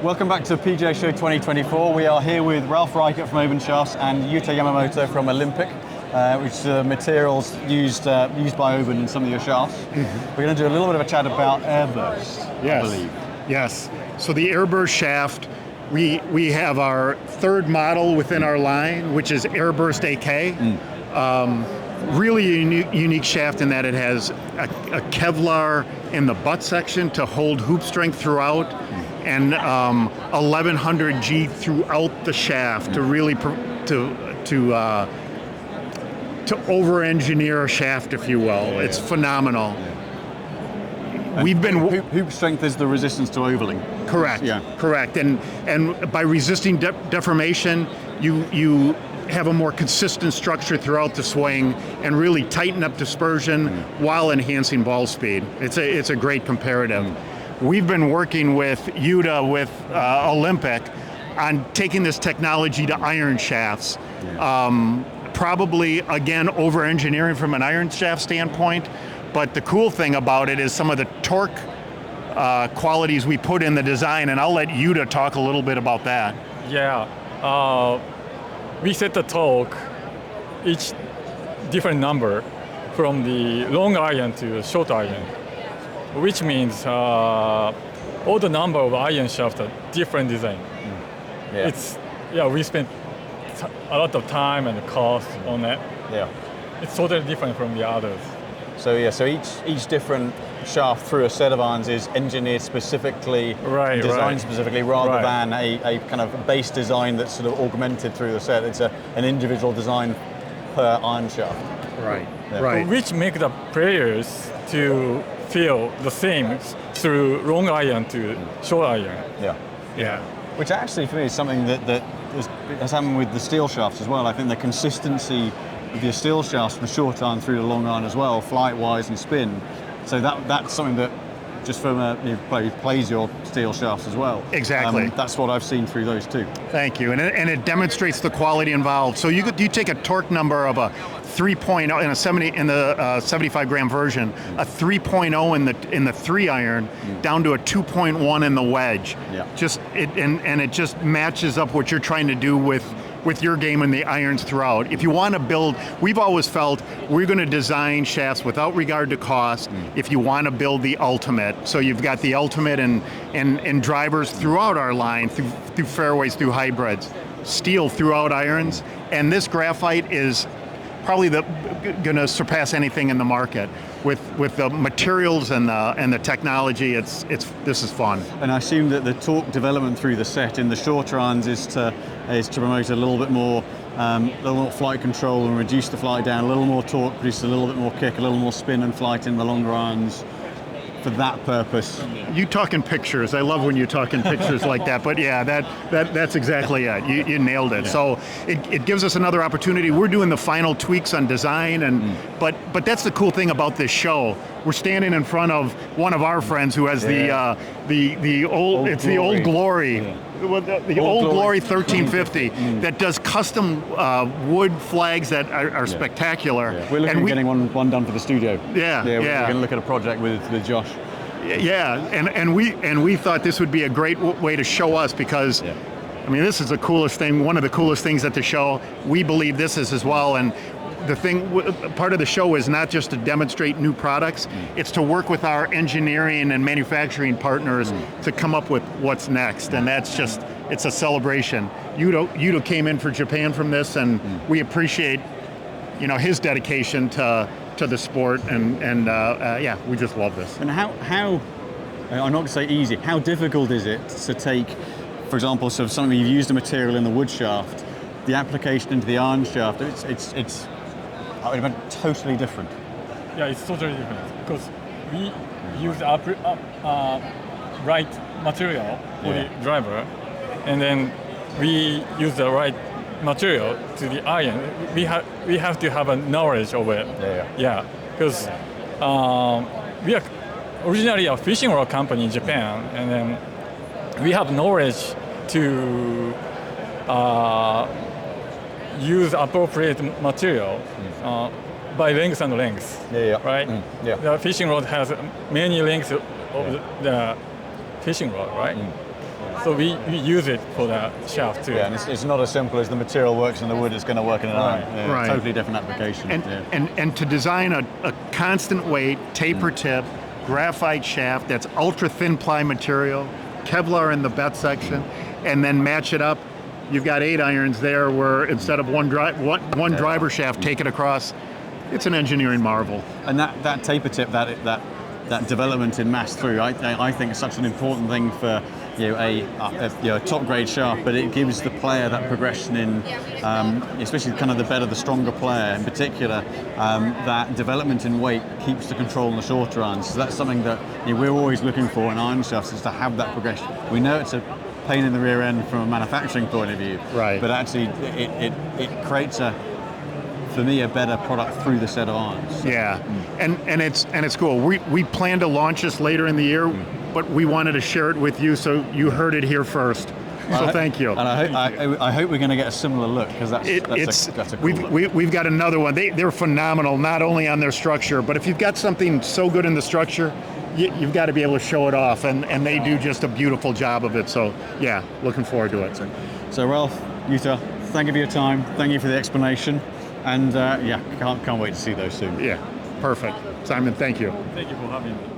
Welcome back to PGA Show 2024. We are here with Ralph Reichert from OBAN Shafts and Yuta Yamamoto from Olympic, which is materials used by OBAN in some of your shafts. We're going to do a little bit of a chat about airburst, I believe. Yes. So the airburst shaft, we have our third model within our line, which is Airburst AK. Really unique shaft in that it has a Kevlar in the butt section to hold hoop strength throughout, and 1100 G throughout the shaft to really to over-engineer a shaft, if you will. It's phenomenal. We've been hoop strength is the resistance to ovaling. Correct. Yeah. Correct. And by resisting deformation, you have a more consistent structure throughout the swing and really tighten up dispersion while enhancing ball speed. It's a great comparative. We've been working with Yuta, with Olympic, on taking this technology to iron shafts. Probably, again, over-engineering from an iron shaft standpoint, but the cool thing about it is some of the torque qualities we put in the design, and I'll let Yuta talk a little bit about that. Yeah. We set the torque, each different number, from the long iron to short iron, which means all the number of iron shafts are different design. We spent a lot of time and cost on it. It's totally different from the others. So each different shaft through a set of irons is engineered specifically, designed specifically, rather than a kind of base design that's sort of augmented through the set. It's an individual design per iron shaft. Which make the players to feel the same through long iron to short iron. Which actually for me is something that has happened with the steel shafts as well. I think the consistency of your steel shafts from short iron through the long iron as well, flight-wise and spin. So that's something that just from plays your steel shafts as well. Exactly. That's what I've seen through those too. Thank you, and it demonstrates the quality involved. So you take a torque number of a 3.0 in the 75 gram version, a 3.0 in the 3 iron, down to a 2.1 in the wedge. It just matches up what you're trying to do with your game and the irons throughout. If you want to build, we've always felt we're going to design shafts without regard to cost if you want to build the ultimate. So you've got the ultimate and drivers throughout our line, through fairways, through hybrids, steel throughout irons, and this graphite is probably going to surpass anything in the market. With the materials and the technology, this is fun. And I assume that the torque development through the set in the shorter irons is to promote a little bit more flight control and reduce the flight down, a little more torque, produce a little bit more kick, a little more spin and flight in the longer irons. For that purpose. You talk in pictures. I love when you talk in pictures like that. But yeah, that's exactly it. You nailed it. So it gives us another opportunity. We're doing the final tweaks on design, but that's the cool thing about this show. We're standing in front of one of our friends who has the Old Glory 1350 that does custom wood flags that are spectacular. We're looking at getting one done for the studio. We're going to look at a project with Josh. And we thought this would be a great way to show us, because I mean, this is the coolest thing, one of the coolest things at the show. We believe this is as well, and part of the show is not just to demonstrate new products, it's to work with our engineering and manufacturing partners to come up with what's next, and it's a celebration. Yuta came in for Japan from this, and we appreciate his dedication to the sport, and we just love this. And how I'm not going to say easy, how difficult is it to take, for example, so something you've used a material in the wood shaft, the application into the iron shaft, it's totally different. Yeah, it's totally different because we use right material for the driver, and then we use the right material to the iron. We have to have a knowledge of it. Because we are originally a fishing rod company in Japan, and then we have knowledge to use appropriate material by length and length, right? The fishing rod has many lengths of the fishing rod, right? So we use it for the shaft too. Yeah, and it's not as simple as the material works in the wood, it's going to work in an iron. Yeah, Right. Totally different application. And to design a constant weight, taper tip, graphite shaft that's ultra thin ply material, Kevlar in the bet section, and then match it up. You've got 8 irons there where instead of one driver shaft take it across. It's an engineering marvel. And that taper tip, that development in mass through, I think is such an important thing for a top grade shaft, but it gives the player that progression in, especially kind of the better, the stronger player in particular, that development in weight keeps the control in the shorter irons. So that's something that we're always looking for in iron shafts, is to have that progression. We know it's a pain in the rear end from a manufacturing point of view, right? But actually it creates for me a better product through the set of irons. Yeah, and it's cool. We plan to launch this later in the year, but we wanted to share it with you, so you heard it here first. So thank you. And I hope we're going to get a similar look, because that's a cool look. We've got another one. They're phenomenal, not only on their structure, but if you've got something so good in the structure, you've got to be able to show it off, and they do just a beautiful job of it. So yeah, looking forward to it. So Ralph, Yuta, thank you for your time. Thank you for the explanation. And yeah, can't wait to see those soon. Yeah, perfect. Simon, thank you. Thank you for having me.